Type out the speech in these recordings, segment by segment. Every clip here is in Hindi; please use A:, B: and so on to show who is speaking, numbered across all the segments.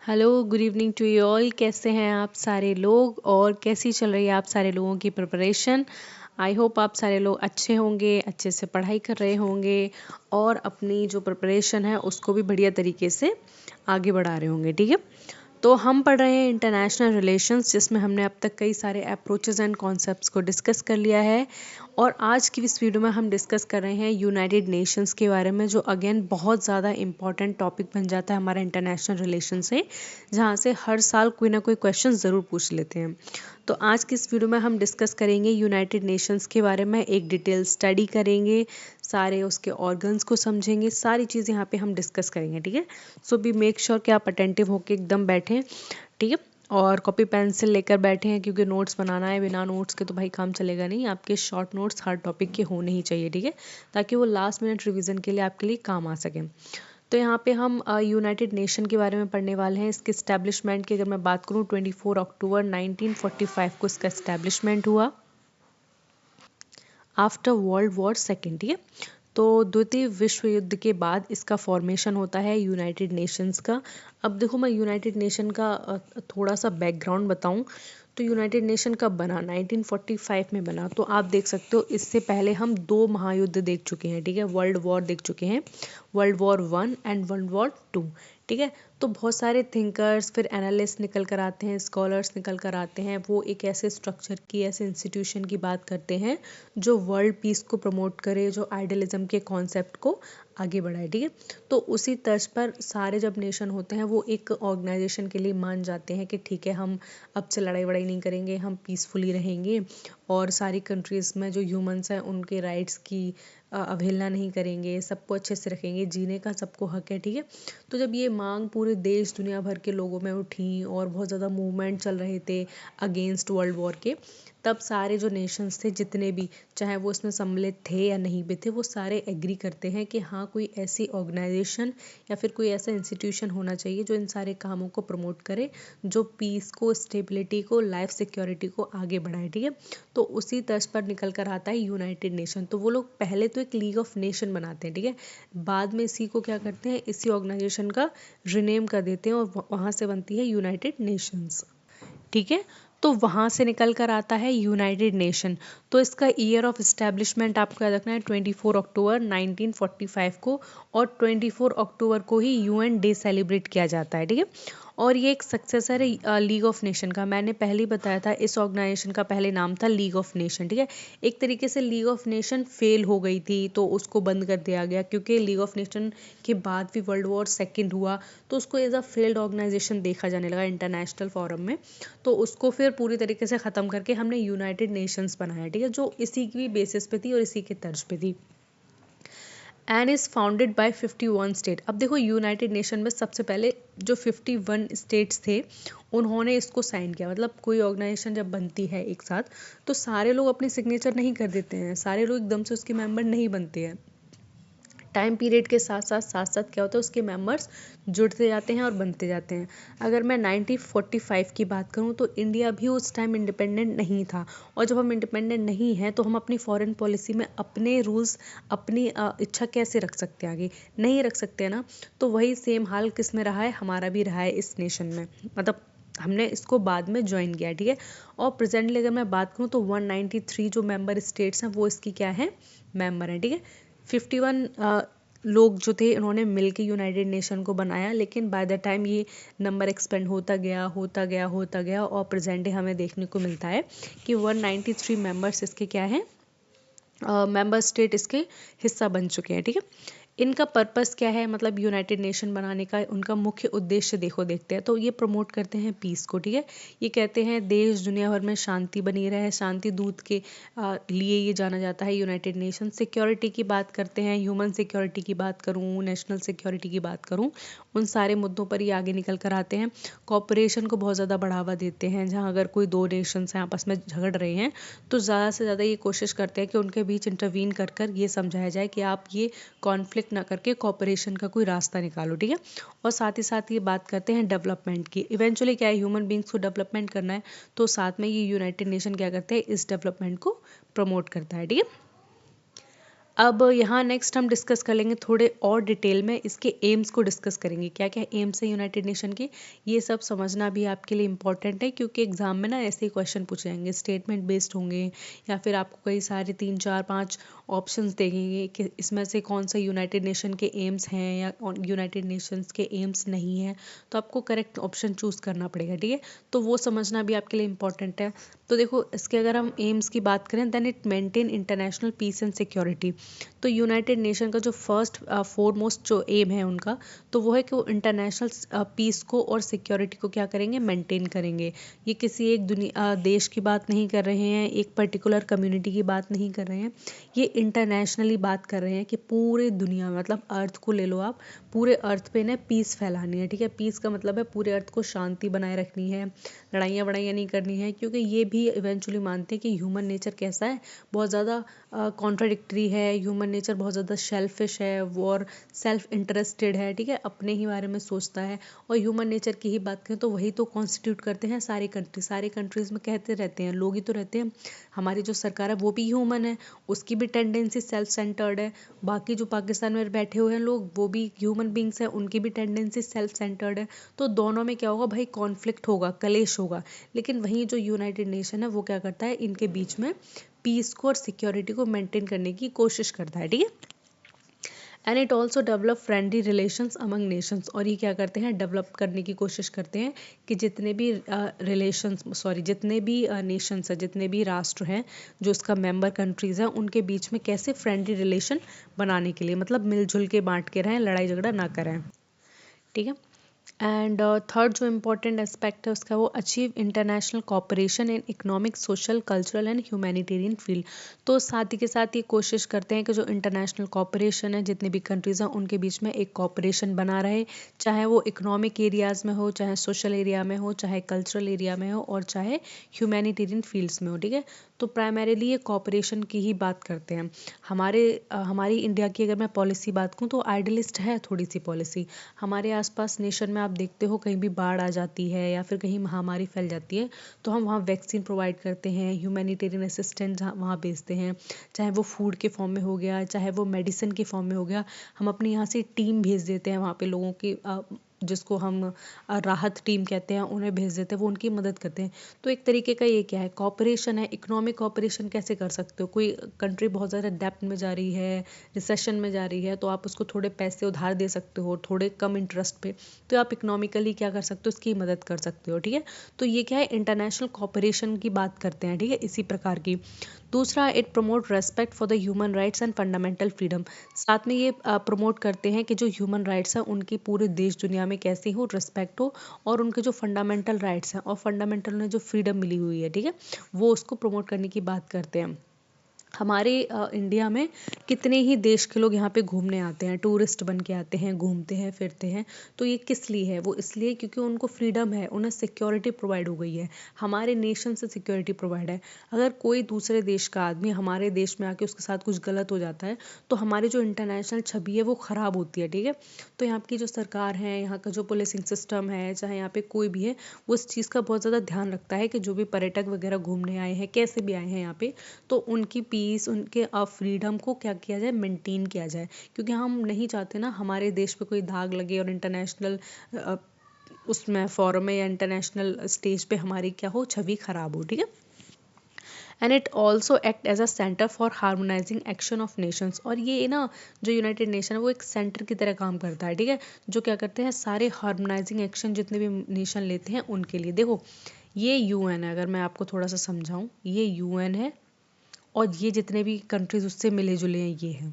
A: Hello, good evening to you all. कैसे हैं आप सारे लोग और कैसी चल रही है आप सारे लोगों की प्रिपरेशन। आई होप आप सारे लोग अच्छे होंगे, अच्छे से पढ़ाई कर रहे होंगे और अपनी जो प्रिपरेशन है उसको भी बढ़िया तरीके से आगे बढ़ा रहे होंगे। ठीक है, तो हम पढ़ रहे हैं इंटरनेशनल रिलेशंस, जिसमें हमने अब तक कई सारे अप्रोचेस एंड कॉन्सेप्ट्स को डिस्कस कर लिया है। और आज की इस वीडियो में हम डिस्कस कर रहे हैं यूनाइटेड नेशंस के बारे में, जो अगेन बहुत ज़्यादा इंपॉर्टेंट टॉपिक बन जाता है हमारा इंटरनेशनल रिलेशन से, जहाँ से हर साल कोई ना कोई क्वेश्चन ज़रूर पूछ लेते हैं। तो आज की इस वीडियो में हम डिस्कस करेंगे यूनाइटेड नेशंस के बारे में, एक डिटेल स्टडी करेंगे, सारे उसके ऑर्गन्स को समझेंगे, सारी चीज़ यहाँ पे हम डिस्कस करेंगे। ठीक है, सो बी मेक श्योर कि आप अटेंटिव होकर एकदम बैठें। ठीक है, और कॉपी पेंसिल लेकर बैठे हैं, क्योंकि नोट्स बनाना है। बिना नोट्स के तो भाई काम चलेगा नहीं। आपके शॉर्ट नोट्स हर टॉपिक के होने ही चाहिए। ठीक है, ताकि वो लास्ट मिनट रिवीजन के लिए आपके लिए काम आ सके। तो यहाँ पे हम यूनाइटेड नेशन के बारे में पढ़ने वाले हैं। इसके इस्टेब्लिशमेंट की अगर मैं बात करूँ, 24 अक्टूबर 1945 को इसका इस्टेब्लिशमेंट हुआ आफ्टर वर्ल्ड वॉर सेकेंड। ठीक है, तो द्वितीय विश्व युद्ध के बाद इसका फॉर्मेशन होता है यूनाइटेड नेशंस का। अब देखो, मैं यूनाइटेड नेशन का थोड़ा सा बैकग्राउंड बताऊं तो यूनाइटेड नेशन कब बना? 1945 में बना। तो आप देख सकते हो, इससे पहले हम दो महायुद्ध देख चुके हैं। ठीक है, वर्ल्ड वॉर देख चुके हैं, world war one and world war two. ठीक है, तो बहुत सारे थिंकर्स, फिर एनालिस्ट निकल कर आते हैं, स्कॉलर्स निकल कर आते हैं। वो एक ऐसे स्ट्रक्चर की, ऐसे इंस्टीट्यूशन की बात करते हैं जो वर्ल्ड पीस को प्रमोट करे, जो आइडियलिज्म के कॉन्सेप्ट को आगे बढ़ाए। ठीक है, तो उसी तर्ज पर सारे जब नेशन होते हैं वो एक ऑर्गेनाइजेशन के लिए मान जाते हैं कि ठीक है, हम अब से लड़ाई वड़ाई नहीं करेंगे, हम पीसफुली रहेंगे और सारी कंट्रीज़ में जो ह्यूमंस हैं उनके राइट्स की अवहेलना नहीं करेंगे, सबको अच्छे से रखेंगे, जीने का सबको हक है। ठीक है, तो जब ये मांग पूरे देश दुनिया भर के लोगों में उठी और बहुत ज़्यादा मूवमेंट चल रहे थे अगेंस्ट वर्ल्ड वॉर के, तब सारे जो नेशंस थे, जितने भी, चाहे वो इसमें सम्मिलित थे या नहीं भी थे, वो सारे एग्री करते हैं कि हाँ, कोई ऐसी ऑर्गेनाइजेशन या फिर कोई ऐसा इंस्टीट्यूशन होना चाहिए जो इन सारे कामों को प्रमोट करे, जो पीस को, स्टेबिलिटी को, लाइफ सिक्योरिटी को आगे बढ़ाए। ठीक है, तो उसी तर्ज पर निकल कर आता है यूनाइटेड नेशन। तो वो लोग पहले तो एक लीग ऑफ नेशन बनाते हैं। ठीक है, बाद में इसी को क्या करते हैं, इसी ऑर्गेनाइजेशन का रिनेम कर देते हैं और वहाँ से बनती है यूनाइटेड नेशंस। ठीक है, तो वहाँ से निकल कर आता है यूनाइटेड नेशन। तो इसका ईयर ऑफ इस्टेब्लिशमेंट आपको याद रखना है, 24 अक्टूबर 1945 को, और 24 अक्टूबर को ही यूएन डे सेलिब्रेट किया जाता है। ठीक है, और ये एक सक्सेसर है लीग ऑफ नेशन का। मैंने पहले ही बताया था, इस ऑर्गेनाइजेशन का पहले नाम था लीग ऑफ नेशन। ठीक है, एक तरीके से लीग ऑफ नेशन फेल हो गई थी तो उसको बंद कर दिया गया, क्योंकि लीग ऑफ नेशन के बाद भी वर्ल्ड वॉर सेकेंड हुआ तो उसको एज अ फेल्ड ऑर्गेनाइजेशन देखा जाने लगा इंटरनेशनल फोरम में। तो उसको फिर पूरी तरीके से ख़त्म करके हमने यूनाइटेड नेशंस बनाया। ठीक है, जो इसी की बेसिस पे थी और इसी के तर्ज पे थी, and is founded by 51 state. अब देखो, यूनाइटेड नेशन में सबसे पहले जो 51 स्टेट्स थे उन्होंने इसको साइन किया। मतलब कोई ऑर्गेनाइजेशन जब बनती है एक साथ, तो सारे लोग अपनी सिग्नेचर नहीं कर देते हैं, सारे लोग एकदम से उसके मेंबर नहीं बनते हैं। टाइम पीरियड के साथ साथ क्या होता है, उसके मेंबर्स जुड़ते जाते हैं और बनते जाते हैं। अगर मैं 1945 की बात करूं तो इंडिया भी उस टाइम इंडिपेंडेंट नहीं था, और जब हम इंडिपेंडेंट नहीं हैं तो हम अपनी फॉरेन पॉलिसी में अपने रूल्स, अपनी इच्छा कैसे रख सकते हैं, आगे नहीं रख सकते ना। तो वही सेम हाल किस में रहा है, हमारा भी रहा है इस नेशन में। मतलब हमने इसको बाद में ज्वाइन किया। ठीक है, और प्रेजेंटली अगर मैं बात करूँ तो 193 जो मेंबर स्टेट्स हैं वो इसकी क्या है, मेंबर हैं। ठीक है, 51 लोग जो थे उन्होंने मिलकर यूनाइटेड नेशन को बनाया, लेकिन बाय द टाइम ये नंबर एक्सपेंड होता गया होता गया होता गया, और प्रेजेंट डे हमें देखने को मिलता है कि 193 मेंबर्स इसके क्या हैं, मेंबर स्टेट इसके हिस्सा बन चुके हैं। ठीक है, इनका पर्पस क्या है, मतलब यूनाइटेड नेशन बनाने का उनका मुख्य उद्देश्य देखते हैं तो ये प्रमोट करते हैं पीस को। ठीक है, ये कहते हैं देश दुनिया भर में शांति बनी रहे, शांति दूत के लिए ये जाना जाता है यूनाइटेड नेशन। सिक्योरिटी की बात करते हैं, ह्यूमन सिक्योरिटी की बात करूँ, नेशनल सिक्योरिटी की बात करूँ, उन सारे मुद्दों पर ये आगे निकल कर आते हैं। कॉपरेशन को बहुत ज़्यादा बढ़ावा देते हैं, जहाँ अगर कोई दो नेशंस हैं आपस में झगड़ रहे हैं तो ज़्यादा से ज़्यादा ये कोशिश करते हैं कि उनके बीच इंटरवीन कर कर ये समझाया जाए कि आप ये कॉन्फ्लिक्ट ना करके कॉपरेशन का कोई रास्ता निकालो। ठीक है, और साथ ही साथ ये बात करते हैं डेवलपमेंट की। इवेंचुअली क्या है, ह्यूमन बींग्स को डेवलपमेंट करना है, तो साथ में ये यूनाइटेड नेशन क्या करते हैं, इस डेवलपमेंट को प्रमोट करता है। ठीक है, अब यहाँ नेक्स्ट हम डिस्कस कर लेंगे थोड़े और डिटेल में, इसके एम्स को डिस्कस करेंगे, क्या क्या एम्स है यूनाइटेड नेशन के। ये सब समझना भी आपके लिए इम्पॉर्टेंट है, क्योंकि एग्जाम में ना ऐसे ही क्वेश्चन पूछे जाएंगे, स्टेटमेंट बेस्ड होंगे, या फिर आपको कई सारे 3 4 5 ऑप्शंस देंगे कि इसमें से कौन सा यूनाइटेड नेशन के एम्स हैं या यूनाइटेड नेशंस के एम्स नहीं है, तो आपको करेक्ट ऑप्शन चूज़ करना पड़ेगा, ठीक है। तो वो समझना भी आपके लिए इम्पॉर्टेंट है। तो देखो, इसके अगर हम एम्स की बात करें, then it maintain international peace and security. तो यूनाइटेड नेशन का जो फर्स्ट फोरमोस्ट जो एम है उनका, तो वो है कि वो इंटरनेशनल पीस को और सिक्योरिटी को क्या करेंगे, मेंटेन करेंगे। ये किसी एक देश की बात नहीं कर रहे हैं, एक पर्टिकुलर कम्युनिटी की बात नहीं कर रहे हैं, ये इंटरनेशनली बात कर रहे हैं कि पूरे दुनिया में, मतलब अर्थ को ले लो आप, पूरे अर्थ पे ना पीस फैलानी है, ठीक है। पीस का मतलब है पूरे अर्थ को शांति बनाए रखनी है, लड़ाइयाँ बड़ाइयाँ नहीं करनी है, क्योंकि ये भी इवेंचुअली मानते हैं कि ह्यूमन नेचर कैसा है, बहुत ज़्यादा कॉन्ट्राडिक्टरी है, ह्यूमन नेचर बहुत ज़्यादा शेल्फिश है वो, और सेल्फ इंटरेस्टेड है, ठीक है, अपने ही बारे में सोचता है। और ह्यूमन नेचर की ही बात करें तो वही तो कॉन्स्टिट्यूट करते हैं सारे कंट्रीज़ में कहते रहते हैं, लोग ही तो रहते हैं। हमारी जो सरकार है वो भी ह्यूमन है, उसकी भी टेंडेंसी सेल्फ सेंटर्ड है। बाकी जो पाकिस्तान में बैठे हुए हैं लोग, वो भी ह्यूमन बींग्स हैं, उनकी भी टेंडेंसी सेल्फ सेंटर्ड है। तो दोनों में क्या होगा भाई, कॉन्फ्लिक्ट होगा, कलेश होगा। लेकिन वहीं जो यूनाइटेड नेशन है वो क्या करता है, इनके बीच में पीस को और सिक्योरिटी को मेंटेन करने की कोशिश करता है, ठीक है। And it also develop friendly relations among Nations, और ये क्या करते हैं, डेवलप करने की कोशिश करते हैं कि जितने भी जितने भी नेशंस हैं, जितने भी राष्ट्र हैं जो इसका मेंबर कंट्रीज़ हैं, उनके बीच में कैसे फ्रेंडली रिलेशन बनाने के लिए, मतलब मिलजुल के बांट के रहें, लड़ाई झगड़ा ना करें, ठीक है। एंड थर्ड जो इम्पोर्टेंट एस्पेक्ट है उसका, वो achieve international cooperation in economic, social, cultural and humanitarian field. तो साथ ही के साथ ये कोशिश करते हैं कि जो इंटरनेशनल कॉपरेशन है, जितने भी कंट्रीज़ हैं उनके बीच में एक कॉपरेशन बना रहे, चाहे वो इकोनॉमिक एरियाज़ में हो, चाहे सोशल एरिया में हो, चाहे कल्चरल एरिया में हो, और चाहे ह्यूमैनिटेरियन फील्ड्स में हो, ठीक है। तो प्राइमरीली ये कॉपरेशन की ही बात करते हैं। हमारी इंडिया की अगर मैं पॉलिसी बात करूँ तो आइडियलिस्ट है थोड़ी सी पॉलिसी। हमारे आसपास नेशन में आप देखते हो कहीं भी बाढ़ आ जाती है या फिर कहीं महामारी फैल जाती है, तो हम वहाँ वैक्सीन प्रोवाइड करते हैं, ह्यूमैनिटेरियन असिस्टेंट वहाँ भेजते हैं, चाहे वो फूड के फॉर्म में हो गया, चाहे वो मेडिसिन के फॉर्म में हो गया। हम अपने यहाँ से टीम भेज देते हैं वहाँ पे, लोगों की जिसको हम राहत टीम कहते हैं, उन्हें भेज देते हैं, वो उनकी मदद करते हैं। तो एक तरीके का ये क्या है, कॉपरेशन है। इकोनॉमिक कॉपरेशन कैसे कर सकते हो, कोई कंट्री बहुत ज़्यादा डेप्थ में जा रही है, रिसेशन में जा रही है, तो आप उसको थोड़े पैसे उधार दे सकते हो, थोड़े कम इंटरेस्ट पे, तो आप इकोनॉमिकली क्या कर सकते हो, उसकी मदद कर सकते हो, ठीक है। तो ये क्या है, इंटरनेशनल कॉपरेशन की बात करते हैं, ठीक है, इसी प्रकार की। दूसरा, it promote respect for the human rights and fundamental freedom. साथ में ये प्रमोट करते हैं कि जो ह्यूमन राइट्स हैं उनकी पूरे देश दुनिया में कैसे हो, रिस्पेक्ट हो, और उनके जो फंडामेंटल राइट्स हैं और फंडामेंटल उन्हें जो फ्रीडम मिली हुई है, ठीक है, वो उसको प्रमोट करने की बात करते हैं। हमारे इंडिया में कितने ही देश के लोग यहाँ पे घूमने आते हैं, टूरिस्ट बन के आते हैं, घूमते हैं, फिरते हैं। तो ये किस लिए है, वो इसलिए क्योंकि उनको फ्रीडम है, उन्हें सिक्योरिटी प्रोवाइड हो गई है, हमारे नेशन से सिक्योरिटी प्रोवाइड है। अगर कोई दूसरे देश का आदमी हमारे देश में आके उसके साथ कुछ गलत हो जाता है, तो हमारी जो इंटरनेशनल छवि है वो ख़राब होती है, ठीक है। तो यहाँ की जो सरकार है, यहाँ का जो पुलिसिंग सिस्टम है, चाहे यहाँ पे कोई भी है, वो इस चीज़ का बहुत ज़्यादा ध्यान रखता है कि जो भी पर्यटक वगैरह घूमने आए हैं, कैसे भी आए हैं यहाँ पे, तो उनकी पीस, उनके फ्रीडम को क्या किया जाए, मेंटेन किया जाए। क्योंकि हम नहीं चाहते ना हमारे देश पे कोई दाग लगे और इंटरनेशनल उसमें फॉरम में या इंटरनेशनल स्टेज पे हमारी क्या हो, छवि खराब हो, ठीक है। And it also act as a centre for harmonising action of nations. और ये ना जो यूनाइटेड नेशन है वो एक सेंटर की तरह काम करता है, ठीक है, जो क्या करते हैं, सारे हार्मोनाइजिंग एक्शन जितने भी नेशन लेते हैं उनके लिए। देखो, ये यूएन है, अगर मैं आपको थोड़ा सा समझाऊं, ये यूएन है, और ये जितने भी कंट्रीज उससे मिले जुले हैं ये हैं,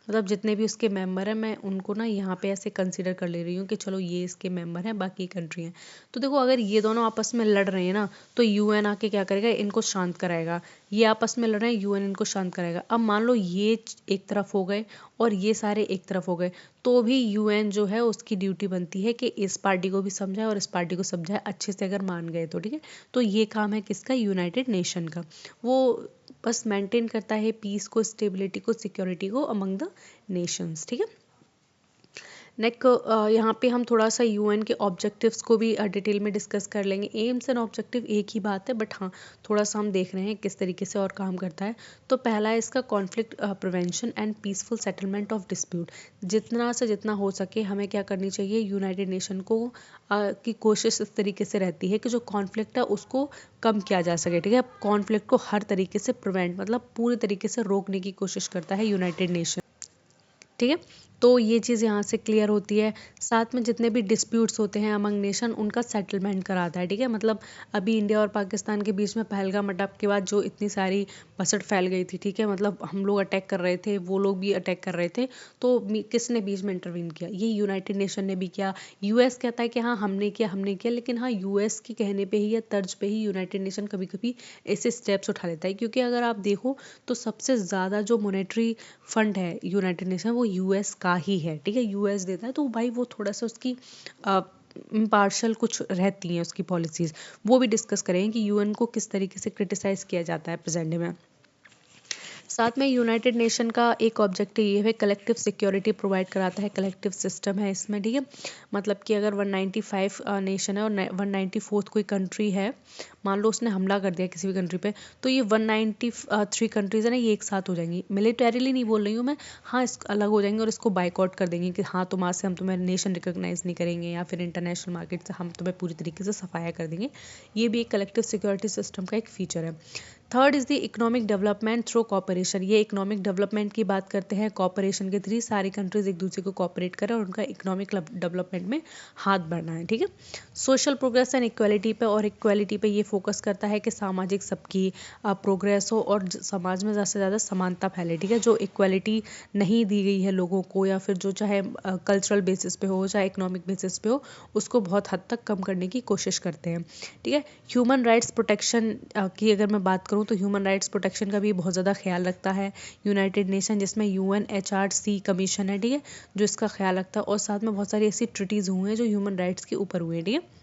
A: मतलब जितने भी उसके मेंबर हैं, मैं उनको ना यहाँ पे ऐसे कंसीडर कर ले रही हूँ कि चलो ये इसके मेंबर हैं, बाकी कंट्री हैं। तो देखो, अगर ये दोनों आपस में लड़ रहे हैं ना, तो यूएन आके क्या करेगा, इनको शांत कराएगा। ये आपस में लड़ रहे हैं, यूएन इनको शांत कराएगा। अब मान लो ये एक तरफ हो गए और ये सारे एक तरफ हो गए, तो भी यूएन जो है उसकी ड्यूटी बनती है कि इस पार्टी को भी समझाए और इस पार्टी को समझाए, अच्छे से अगर मान गए तो, ठीक है। तो ये काम है किसका, यूनाइटेड नेशन का। वो बस मेंटेन करता है पीस को, स्टेबिलिटी को, सिक्योरिटी को अमंग द नेशंस, ठीक है। यहाँ पे हम थोड़ा सा यूएन के ऑब्जेक्टिव्स को भी डिटेल में डिस्कस कर लेंगे। एम्स एंड ऑब्जेक्टिव एक ही बात है, बट हाँ थोड़ा सा हम देख रहे हैं किस तरीके से और काम करता है। तो पहला है इसका conflict prevention and peaceful settlement of dispute. जितना से जितना हो सके हमें क्या करनी चाहिए, यूनाइटेड नेशन को की कोशिश इस तरीके से रहती है कि जो कॉन्फ्लिक्ट है उसको कम किया जा सके, ठीक है। कॉन्फ्लिक्ट को हर तरीके से प्रिवेंट मतलब पूरी तरीके से रोकने की कोशिश करता है यूनाइटेड नेशन, ठीक है। तो ये चीज़ यहाँ से क्लियर होती है। साथ में जितने भी डिस्प्यूट्स होते हैं अमंग नेशन उनका सेटलमेंट कराता है, ठीक है। मतलब अभी इंडिया और पाकिस्तान के बीच में पहलगाम अटैक के बाद जो इतनी सारी बसट फैल गई थी, ठीक है, मतलब हम लोग अटैक कर रहे थे, वो लोग भी अटैक कर रहे थे, तो किसने बीच में इंटरवीन किया, ये यूनाइटेड नेशन ने भी किया। यूएस कहता है कि हाँ हमने किया, लेकिन हाँ यूएस के कहने पे ही या तर्ज पे ही यूनाइटेड नेशन कभी कभी ऐसे स्टेप्स उठा लेता है, क्योंकि अगर आप देखो तो सबसे ज़्यादा जो मॉनेटरी फंड है यूनाइटेड नेशन वो यूएस का ही है, ठीक है, यूएस देता है। तो भाई वो थोड़ा सा उसकी इम्पार्शल कुछ रहती हैं उसकी पॉलिसीज़, वो भी डिस्कस करेंगे कि यूएन को किस तरीके से क्रिटिसाइज़ किया जाता है प्रेजेंट में। साथ में यूनाइटेड नेशन का एक ऑब्जेक्टिव ये है कलेक्टिव सिक्योरिटी प्रोवाइड कराता है, कलेक्टिव सिस्टम है इसमें, ठीक है। मतलब कि अगर 195 नेशन है और 194th कोई कंट्री है, मान लो उसने हमला कर दिया किसी भी कंट्री पे, तो ये 193 कंट्रीज है ना, ये एक साथ हो जाएंगी। मिलिटरीली नहीं बोल रही हूँ मैं, हाँ इस अलग हो जाएंगे और इसको बाइकआउट कर देंगे कि हाँ तुम आज से हम तुम्हें नेशन रिकॉग्नाइज नहीं करेंगे, या फिर इंटरनेशनल मार्केट से हम तुम्हें पूरी तरीके से सफाया कर देंगे। ये भी एक कलेक्टिव सिक्योरिटी सिस्टम का एक फीचर है। Third is the economic development through cooperation. ये इकोनॉमिक डेवलपमेंट की बात करते हैं, कॉपरेशन के थ्रू सारी कंट्रीज एक दूसरे को कॉपरेट करें और उनका इकोनॉमिक डेवलपमेंट में हाथ बढ़ना है, ठीक है। सोशल प्रोग्रेस एंड इक्वालिटी पे, और इक्वालिटी पे ये फोकस करता है कि सामाजिक सबकी प्रोग्रेस हो और समाज में ज़्यादा से ज़्यादा समानता फैले, ठीक है। जो इक्वालिटी नहीं दी गई है लोगों को, या फिर जो चाहे कल्चरल बेसिस पे हो चाहे इकोनॉमिक बेसिस पे हो, उसको बहुत हद तक कम करने की कोशिश करते हैं, ठीक है। ह्यूमन राइट्स प्रोटेक्शन की अगर मैं बात करूँ तो ह्यूमन राइट्स प्रोटेक्शन का भी बहुत ज़्यादा ख्याल रखता है यूनाइटेड नेशन, जिसमें UNHRC कमीशन है, ठीक है, जो इसका ख्याल रखता है। और साथ में बहुत सारी ऐसी ट्रिटीज़ हुए हैं जो ह्यूमन राइट्स के ऊपर हुए हैं, ठीक है।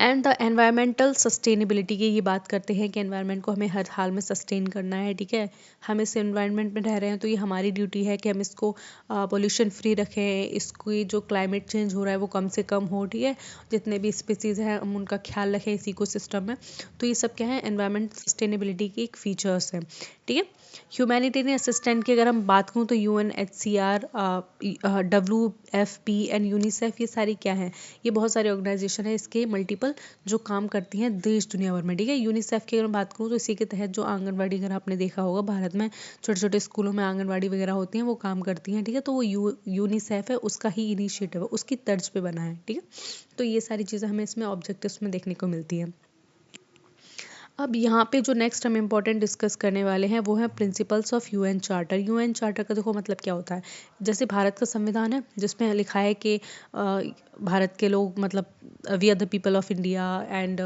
A: एंड द एनवायरमेंटल सस्टेनेबिलिटी की ये बात करते हैं कि एनवायरनमेंट को हमें हर हाल में सस्टेन करना है, ठीक है। हम इस एनवायरनमेंट में रह रहे हैं तो ये हमारी ड्यूटी है कि हम इसको पोल्यूशन फ्री रखें, इसकी जो क्लाइमेट चेंज हो रहा है वो कम से कम हो, ठीक है। जितने भी स्पीसीज़ हैं हम उनका ख्याल रखें इस इकोसिस्टम में। तो ये सब क्या है, एनवायरमेंट सस्टेनेबिलिटी की एक फीचर्स है, ठीक है। ह्यूमैनिटेरियन असिस्टेंट की अगर हम बात करूँ तो UNHCR, WFP एंड यूनिसेफ, ये सारी क्या हैं, ये बहुत सारे ऑर्गेनाइजेशन है, इसके मल्टीपल जो काम करती हैं देश दुनिया भर में, ठीक है। यूनिसेफ की अगर मैं बात करूँ तो इसी के तहत जो आंगनवाड़ी, अगर आपने देखा होगा भारत में छोटे छोटे स्कूलों में आंगनवाड़ी वगैरह होती हैं वो काम करती हैं, ठीक है। तो वो यूनिसेफ है, उसका ही इनिशिएटिव है, उसकी तर्ज पे बना है, ठीक है। तो ये सारी चीज़ें हमें इसमें ऑब्जेक्टिव्स में देखने को मिलती हैं। अब यहाँ पे जो नेक्स्ट हम इम्पोर्टेंट डिस्कस करने वाले हैं वो है principles of UN charter. UN charter का देखो मतलब क्या होता है, जैसे भारत का संविधान है जिसमें लिखा है कि भारत के लोग मतलब we are the people of India and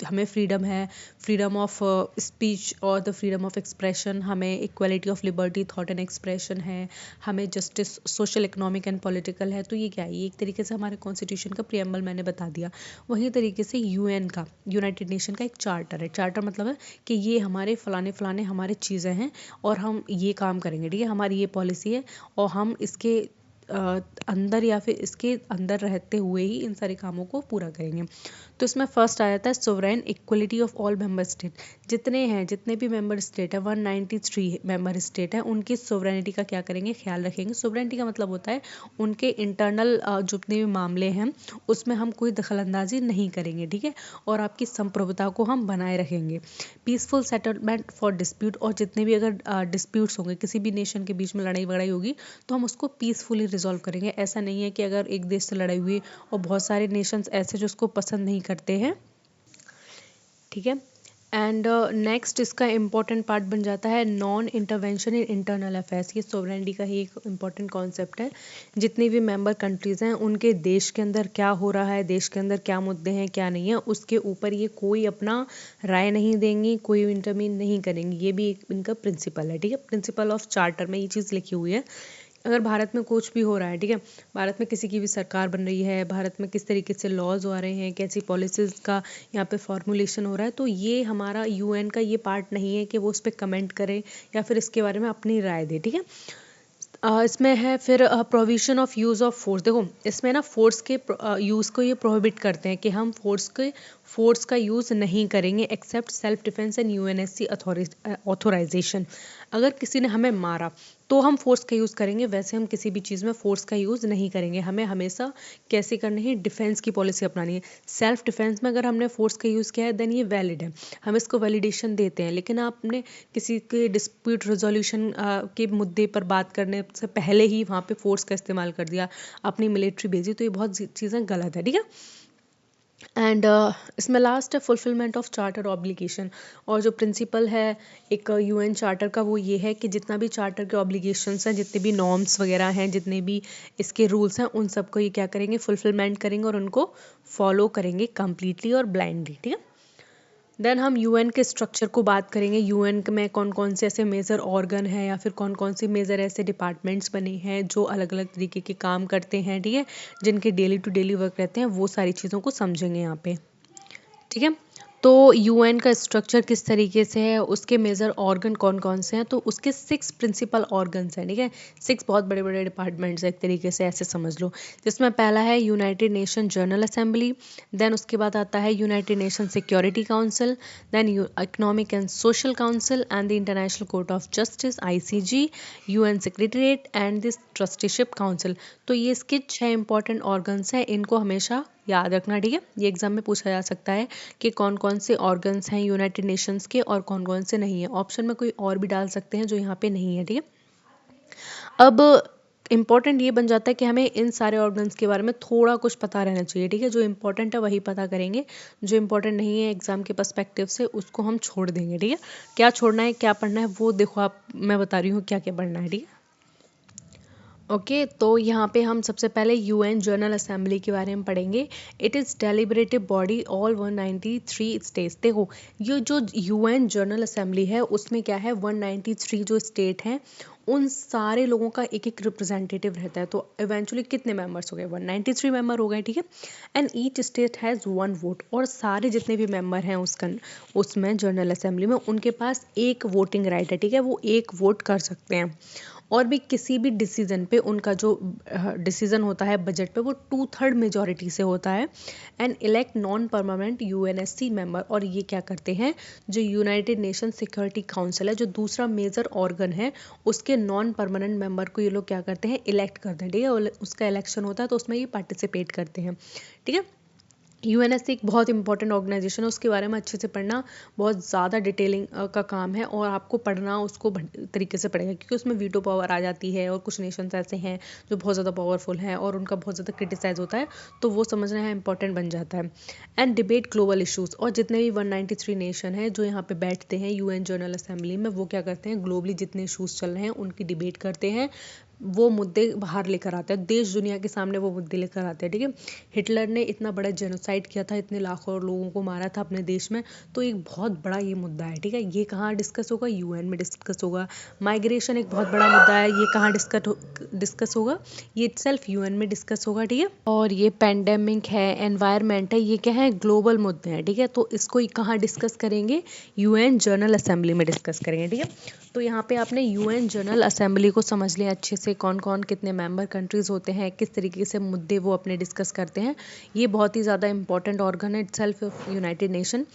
A: हमें फ्रीडम है, फ्रीडम ऑफ स्पीच और द फ्रीडम ऑफ एक्सप्रेशन, हमें equality of liberty thought and expression है, हमें justice social economic and political है। तो ये क्या है, ये एक तरीके से हमारे कॉन्स्टिट्यूशन का प्रियम्बल मैंने बता दिया। वही तरीके से यूएन का, यूनाइटेड नेशन का एक चार्टर है। चार्टर मतलब है कि ये हमारे फलाने फलाने हमारे चीज़ें हैं और हम ये काम करेंगे, ठीक है, हमारी ये पॉलिसी है और हम इसके अंदर या फिर इसके अंदर रहते हुए ही इन सारे कामों को पूरा करेंगे। तो इसमें फर्स्ट आ जाता है sovereign equality of all member state. जितने भी मेंबर स्टेट है, 193 मेंबर स्टेट है, उनकी सोवरेनिटी का क्या करेंगे, ख्याल रखेंगे। सोवरेनिटी का मतलब होता है उनके इंटरनल जितने भी मामले हैं उसमें हम कोई दखलंदाजी नहीं करेंगे, ठीक है, और आपकी संप्रभुता को हम बनाए रखेंगे। पीसफुल सेटलमेंट फॉर डिस्प्यूट, और जितने भी अगर डिस्प्यूट्स होंगे, किसी भी नेशन के बीच में लड़ाई वड़ाई होगी तो हम उसको पीसफुली रिजॉल्व करेंगे। ऐसा नहीं है कि अगर एक देश से लड़ाई हुई और बहुत सारे नेशंस ऐसे जो उसको पसंद नहीं करते हैं, ठीक है। एंड नेक्स्ट इसका इम्पॉर्टेंट पार्ट बन जाता है non intervention in internal affairs. ये सोवरेनिटी का ही एक इम्पॉर्टेंट कॉन्सेप्ट है। जितनी भी मेंबर कंट्रीज़ हैं उनके देश के अंदर क्या हो रहा है, देश के अंदर क्या मुद्दे हैं क्या नहीं है, उसके ऊपर ये कोई अपना राय नहीं देंगी, कोई इंटरमीन नहीं करेंगी। ये भी एक इनका प्रिंसिपल है, ठीक है। प्रिंसिपल ऑफ चार्टर में ये चीज़ लिखी हुई है। अगर भारत में कुछ भी हो रहा है, ठीक है, भारत में किसी की भी सरकार बन रही है, भारत में किस तरीके से लॉज आ रहे हैं, कैसी पॉलिसीज़ का यहाँ पे फॉर्मुलेशन हो रहा है, तो ये हमारा यूएन का ये पार्ट नहीं है कि वो उस पर कमेंट करे या फिर इसके बारे में अपनी राय दे, ठीक है। इसमें है फिर provision of use of force. देखो इसमें ना फोर्स के यूज़ को ये प्रोहिबिट करते हैं कि हम फोर्स का यूज़ नहीं करेंगे except self defence and UNSC authorisation. अगर किसी ने हमें मारा तो हम फोर्स का यूज़ करेंगे, वैसे हम किसी भी चीज़ में फोर्स का यूज़ नहीं करेंगे। हमें हमेशा कैसे करनी है, डिफेंस की पॉलिसी अपनानी है। सेल्फ डिफेंस में अगर हमने फोर्स का यूज़ किया है देन ये वैलिड है, हम इसको वैलिडेशन देते हैं। लेकिन आपने किसी के डिस्प्यूट रेजोल्यूशन के मुद्दे पर बात करने से पहले ही वहाँ पे फोर्स का इस्तेमाल कर दिया, अपनी मिलिट्री भेजी, तो ये बहुत चीज़ें गलत है, ठीक है। एंड इसमें लास्ट है फुलफिलमेंट ऑफ चार्टर ऑब्लिगेशन। और जो प्रिंसिपल है एक यूएन चार्टर का वो ये है कि जितना भी चार्टर के ऑब्लिगेशंस हैं, जितने भी नॉर्म्स वगैरह हैं, जितने भी इसके रूल्स हैं, उन सबको ये क्या करेंगे, फुलफिलमेंट करेंगे और उनको फॉलो करेंगे कम्प्लीटली और ब्लाइंडली, ठीक है। देन हम यूएन के स्ट्रक्चर को बात करेंगे। यूएन में कौन कौन से ऐसे मेजर ऑर्गन हैं या फिर कौन कौन से मेजर ऐसे डिपार्टमेंट्स बने हैं जो अलग अलग तरीके के काम करते हैं, ठीक है, जिनके डेली टू डेली वर्क रहते हैं, वो सारी चीज़ों को समझेंगे यहाँ पे, ठीक है। तो यूएन का स्ट्रक्चर किस तरीके से है, उसके मेजर ऑर्गन कौन कौन से हैं, तो उसके 6 प्रिंसिपल ऑर्गन्स हैं, ठीक है। 6 बहुत बड़े बड़े डिपार्टमेंट्स हैं एक तरीके से, ऐसे समझ लो। जिसमें पहला है United Nation General Assembly, then उसके बाद आता है United Nation Security Council, then economic and social council and the International Court of Justice ICG, UN secretariat and this trusteeship council. तो ये इसके 6 इंपॉर्टेंट ऑर्गन्स हैं, इनको हमेशा याद रखना, ठीक है। ये एग्जाम में पूछा जा सकता है कि कौन कौन से ऑर्गन्स हैं यूनाइटेड नेशंस के और कौन कौन से नहीं है। ऑप्शन में कोई और भी डाल सकते हैं जो यहाँ पे नहीं है, ठीक है। अब इम्पॉर्टेंट ये बन जाता है कि हमें इन सारे ऑर्गन्स के बारे में थोड़ा कुछ पता रहना चाहिए, ठीक है। जो इम्पोर्टेंट है वही पता करेंगे, जो इम्पोर्टेंट नहीं है एग्जाम के पर्सपेक्टिव से उसको हम छोड़ देंगे, ठीक है। क्या छोड़ना है क्या पढ़ना है वो देखो आप, मैं बता रही हूँ क्या क्या पढ़ना है, ठीक है। ओके तो यहाँ पे हम सबसे पहले यूएन जनरल असेंबली के बारे में पढ़ेंगे। It is deliberative body all 193 states. देखो ये जो यूएन जनरल असेंबली है उसमें क्या है, 193 जो स्टेट हैं उन सारे लोगों का एक एक रिप्रेजेंटेटिव रहता है। तो इवेंचुअली कितने मेंबर्स हो गए, 193 मेंबर हो गए, ठीक है। And each state has 1 vote. और सारे जितने भी मेंबर हैं उसमें जनरल असेंबली में उनके पास एक वोटिंग राइट है, ठीक है, वो एक वोट कर सकते हैं। और भी किसी भी डिसीजन पे उनका जो डिसीजन होता है बजट पे वो 2/3 मेजॉरिटी से होता है। And elect non permanent UNSC member. और ये क्या करते हैं, जो यूनाइटेड नेशन सिक्योरिटी काउंसिल है जो दूसरा मेजर ऑर्गन है, उसके नॉन परमानेंट मेंबर को ये लोग क्या करते हैं, इलेक्ट करते हैं, ठीक है। उसका इलेक्शन होता है तो उसमें ये पार्टिसिपेट करते हैं, ठीक है। यूएनएससी एक बहुत इंपॉर्टेंट ऑर्गेनाइजेशन है, उसके बारे में अच्छे से पढ़ना बहुत ज़्यादा डिटेलिंग का काम है और आपको पढ़ना उसको तरीके से पड़ेगा क्योंकि उसमें वीटो पावर आ जाती है और कुछ नेशंस ऐसे हैं जो बहुत ज़्यादा पावरफुल हैं और उनका बहुत ज़्यादा क्रिटिसाइज होता है, तो वो समझना है इंपॉर्टेंट बन जाता है। And debate global issues. और जितने भी 193 नेशन हैं जो यहाँ पे बैठते हैं यूएन जनरल असेंबली में, वो क्या करते हैं, ग्लोबली जितने इशूज़ चल रहे हैं उनकी डिबेट करते हैं, वो मुद्दे बाहर लेकर आते हैं, देश दुनिया के सामने वो मुद्दे लेकर आते हैं, ठीक है। हिटलर ने इतना बड़ा जेनोसाइड किया था, इतने लाखों लोगों को मारा था अपने देश में, तो एक बहुत बड़ा ये मुद्दा है, ठीक है। ये कहाँ डिस्कस होगा, यूएन में डिस्कस होगा। माइग्रेशन एक बहुत बड़ा मुद्दा है, ये कहाँ डिस्कस होगा, ये इटसेल्फ यूएन में डिस्कस होगा, ठीक है। और ये पेंडेमिक है, एनवायरनमेंट है, ये क्या है, ग्लोबल मुद्दे हैं, ठीक है। तो इसको कहाँ डिस्कस करेंगे, यूएन जनरल असेंबली में डिस्कस करेंगे, ठीक है। तो यहाँ पे आपने यूएन जनरल असेंबली को समझ लिया अच्छे से, कौन कौन कितने मेंबर कंट्रीज होते हैं, किस तरीके से मुद्दे वो अपने डिस्कस करते हैं। ये बहुत ही ज़्यादा इंपॉर्टेंट ऑर्गन है इटसेल्फ यूनाइटेड नेशन।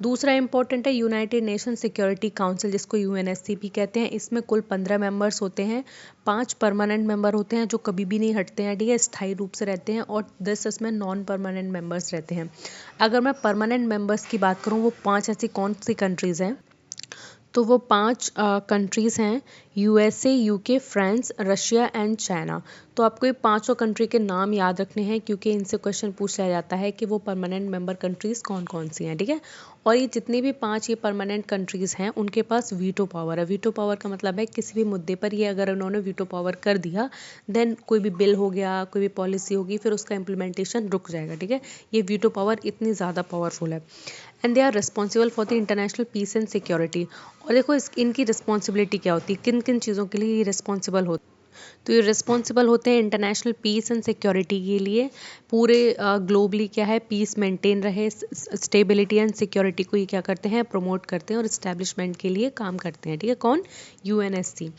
A: दूसरा इंपॉर्टेंट है यूनाइटेड नेशन सिक्योरिटी काउंसिल, जिसको यूएनएससी भी कहते हैं। इसमें कुल 15 मेंबर्स होते हैं, 5 परमानेंट मेंबर होते हैं जो कभी भी नहीं हटते हैं, ठीक है, स्थायी रूप से रहते हैं, और 10 इसमें नॉन परमानेंट मेंबर्स रहते हैं। अगर मैं परमानेंट मेंबर्स की बात करूँ, वो 5 ऐसी कौन सी कंट्रीज़ हैं, तो वो 5 कंट्रीज़ हैं, USA, UK, France, Russia and China. तो आपको ये पांचों कंट्री के नाम याद रखने हैं क्योंकि इनसे क्वेश्चन पूछ लिया जाता है कि वो परमानेंट मेंबर कंट्रीज़ कौन कौन सी हैं, ठीक है। और ये जितनी भी 5 ये परमानेंट कंट्रीज़ हैं उनके पास वीटो पावर है। वीटो पावर का मतलब है किसी भी मुद्दे पर ये अगर उन्होंने वीटो पावर कर दिया, देन कोई भी बिल हो गया, कोई भी पॉलिसी होगी, फिर उसका इम्प्लीमेंटेशन रुक जाएगा, ठीक है। ये वीटो पावर इतनी ज़्यादा पावरफुल है। And they are responsible for the international peace and security. और देखो इनकी रिस्पॉन्सिबिलिटी क्या होती है, किन किन चीज़ों के लिए ये रिस्पॉन्सिबल होती है। तो ये रिस्पॉन्सिबल होते हैं इंटरनेशनल पीस एंड सिक्योरिटी के लिए, पूरे ग्लोबली क्या है पीस मेंटेन रहे, स्टेबिलिटी एंड सिक्योरिटी को ये क्या करते हैं प्रमोट करते हैं और इस्टेब्लिशमेंट के लिए काम करते हैं, ठीक है। कौन? UNSC.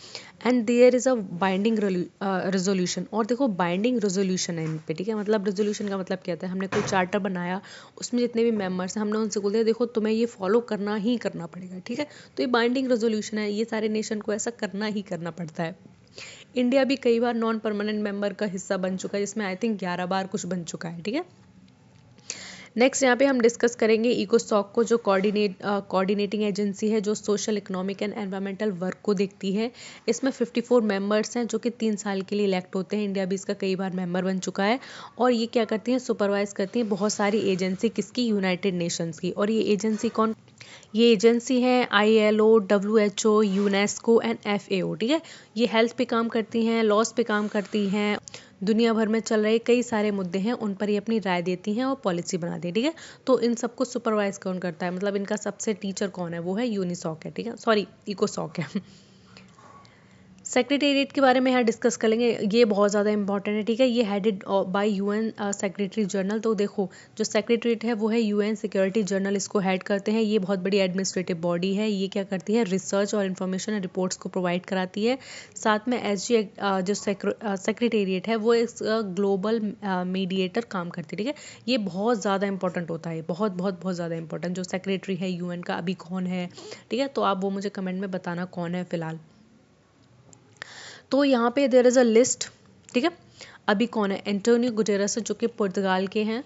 A: And there is a binding resolution, और देखो बाइंडिंग रेजोल्यूशन है इन पे, ठीक है। मतलब रेजोल्यूशन का मतलब क्या होता है, हमने कोई चार्टर बनाया, उसमें जितने भी मेंबर्स हैं हमने उनसे बोल दिया देखो तुम्हें ये फॉलो करना ही करना पड़ेगा, ठीक है। तो ये बाइंडिंग रेजोल्यूशन है, ये सारे नेशन को ऐसा करना ही करना पड़ता है। इंडिया भी कई बार नॉन परमानेंट मेंबर का हिस्सा बन चुका है, जिसमें आई थिंक 11 बार कुछ बन चुका है, ठीक है। नेक्स्ट यहाँ पे हम डिस्कस करेंगे इकोसॉक को, जो कोऑर्डिनेटिंग एजेंसी है जो social, economic and environmental work को देखती है। इसमें 54 मेंबर्स हैं जो कि 3 साल के लिए इलेक्ट होते हैं। इंडिया भी इसका कई बार मेंबर बन चुका है। और ये क्या करती हैं, सुपरवाइज करती हैं बहुत सारी एजेंसी, किसकी? यूनाइटेड नेशंस की। और ये एजेंसी कौन? ये एजेंसी है ILO, WHO, UNESCO and FAO, ठीक है। ये हेल्थ पे काम करती हैं, लॉस पे काम करती हैं, दुनिया भर में चल रहे कई सारे मुद्दे हैं उन पर ये अपनी राय देती हैं और पॉलिसी बनाती है, ठीक है। तो इन सबको सुपरवाइज कौन करता है, मतलब इनका सबसे टीचर कौन है? वो है यूनिसॉक है, ठीक है, सॉरी इकोसॉक है। सेक्रेटेरिएट के बारे में यहाँ डिस्कस कर लेंगे, ये बहुत ज़्यादा इंपॉर्टेंट है, ठीक है। ये headed by UN secretary general. तो देखो जो सेक्रेटेरिएट है वो है UN सिक्योरिटी जनरल, इसको हेड करते हैं। ये बहुत बड़ी एडमिनिस्ट्रेटिव बॉडी है, ये क्या करती है? रिसर्च और इन्फॉर्मेशन एंड रिपोर्ट्स को प्रोवाइड कराती है। साथ में SG जो सेक्रेटेरिएट है वो इस ग्लोबल मीडिएटर काम करती है, ठीक है। ये बहुत ज़्यादा इंपॉर्टेंट होता है, बहुत बहुत बहुत ज़्यादा इंपॉर्टेंट। जो सेक्रेटरी है UN का अभी कौन है, ठीक है, तो आप वो मुझे कमेंट में बताना कौन है फिलहाल। तो यहाँ पे देयर इज़ अ लिस्ट, ठीक है। अभी कौन है? एंटोनियो गुटेरेस, जो कि पुर्तगाल के हैं।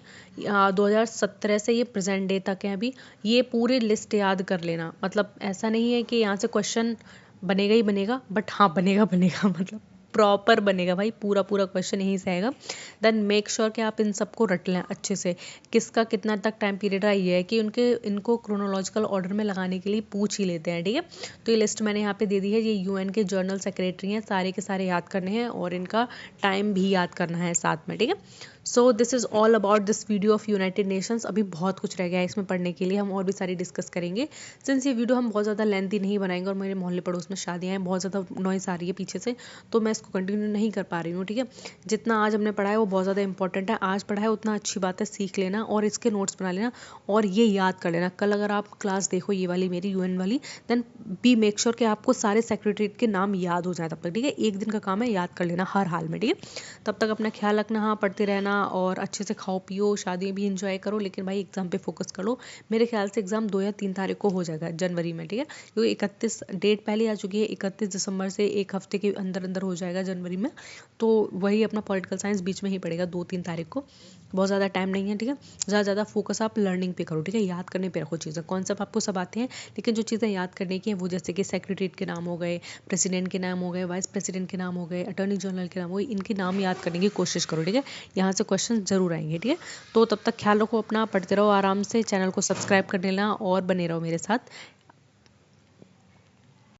A: 2017 से ये प्रेजेंट डे तक है अभी। ये पूरी लिस्ट याद कर लेना, मतलब ऐसा नहीं है कि यहाँ से क्वेश्चन बनेगा ही बनेगा, बट हाँ बनेगा बनेगा मतलब प्रॉपर बनेगा भाई, पूरा पूरा क्वेश्चन यहीं से आएगा। देन मेक श्योर कि आप इन सबको रट लें अच्छे से, किसका कितना तक टाइम पीरियड है। ये है कि इनको क्रोनोलॉजिकल ऑर्डर में लगाने के लिए पूछ ही लेते हैं, ठीक है। तो ये लिस्ट मैंने यहाँ पे दे दी है। ये UN के जनरल सेक्रेटरी हैं, सारे के सारे याद करने हैं और इनका टाइम भी याद करना है साथ में, ठीक है। So this is all about this video of United Nations. अभी बहुत कुछ रह गया है इसमें पढ़ने के लिए, हम और भी सारी डिस्कस करेंगे। सिंस ये वीडियो हम बहुत ज़्यादा लेंथी नहीं बनाएंगे और मेरे मोहल्ले पड़ोस में शादियाँ हैं, बहुत ज़्यादा नॉइस आ रही है पीछे से, तो मैं इसको कंटिन्यू नहीं कर पा रही हूँ, ठीक है। जितना आज हमने पढ़ा है वो बहुत ज़्यादा इंपॉर्टेंट है, आज पढ़ा है उतना अच्छी बात है, सीख लेना और इसके नोट्स बना लेना और ये याद कर लेना। कल अगर आप क्लास देखो ये वाली मेरी UN वाली, देन बी मेक श्योर कि आपको सारे सेक्रेटरीट के नाम याद हो जाए तब तक, ठीक है। एक दिन का काम है, याद कर लेना हर हाल में, ठीक है। तब तक अपना ख्याल रखना, हाँ पढ़ते रहना और अच्छे से खाओ पियो, शादियाँ भी इंजॉय करो, लेकिन भाई एग्जाम पे फोकस करो। मेरे ख्याल से एग्जाम 2 या 3 तारीख को हो जाएगा जनवरी में, ठीक है, क्योंकि 31 डेट पहले आ चुकी है, 31 दिसंबर से एक हफ्ते के अंदर अंदर हो जाएगा जनवरी में। तो वही अपना पॉलिटिकल साइंस बीच में ही पड़ेगा 2-3 तारीख को, बहुत ज़्यादा टाइम नहीं है, ठीक है। ज़्यादा फोकस आप लर्निंग पे करो, ठीक है, याद करने पे रखो चीज़ें। कॉन्सेप्ट आपको सब आते हैं, लेकिन जो चीज़ें याद करने की हैं वो जैसे कि सेक्रेटरीट के नाम हो गए, प्रेसिडेंट के नाम हो गए, वाइस प्रेसिडेंट के नाम हो गए, अटॉर्नी जनरल के नाम हो गए, इनके नाम याद करने की कोशिश करो, ठीक है। यहाँ से क्वेश्चन जरूर आएंगे, ठीक है। तो तब तक ख्याल रखो अपना, पढ़ते रहो आराम से, चैनल को सब्सक्राइब कर लेना और बने रहो मेरे साथ।